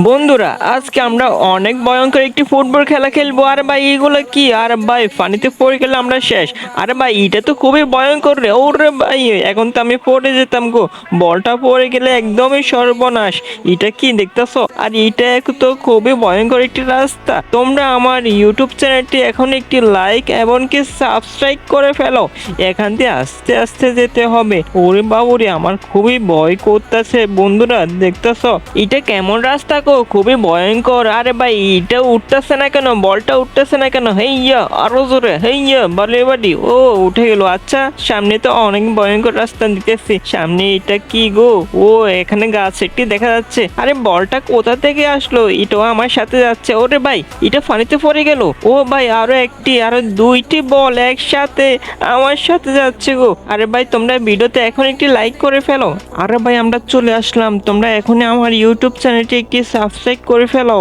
বন্ধুরা আজকে আমরা অনেক ভয়ঙ্কর একটি ফুটবল খেলা খেলবো। আর ভাই এগুলো কি? আর ভাই পানিতে পড়ে গেলে আমরা শেষ। আরে ভাই এটা তো খুবই ভয়ঙ্কর রে। ওরে ভাই এখন তো আমি পড়ে যেতাম গো। বলটা পড়ে গেলে একদমই সর্বনাশ। এটা কি দেখতেছো? আর এটা তো খুবই ভয়ঙ্কর একটি রাস্তা। তোমরা আমার ইউটিউব চ্যানেলটি এখন একটি লাইক এমনকি সাবস্ক্রাইব করে ফেলো। এখান দিয়ে আস্তে আস্তে যেতে হবে। ওরে বাবুরে আমার খুবই ভয় করতেছে। বন্ধুরা দেখতেছো এটা কেমন রাস্তা গো? খুবই ভয়ঙ্কর। আরে ভাই এটা উঠতেছে না কেন? বলটা উঠতেছে না কেন? হেইয়া আরো জোরে, হেইয়া বালি বাড়ি। ও উঠে গেল। আচ্ছা সামনে তো অনেক ভয়ঙ্কর রাস্তা দিতেছি। সামনে এটা কি গো? ও এখানে গাছ একটি দেখা যাচ্ছে। আরে বলটা কোথা থেকে আসলো? এটাও আমার সাথে যাচ্ছে। ওরে ভাই এটা পানিতে পড়ে গেল। ও ভাই আরো দুইটি বল একসাথে আমার সাথে যাচ্ছে গো। আরে ভাই তোমরা ভিডিওতে এখন একটি লাইক করে ফেলো। আরে ভাই আমরা চলে আসলাম। তোমরা এখনই আমার ইউটিউব চ্যানেলটি একটি সাবস্ক্রাইব করে ফেলো।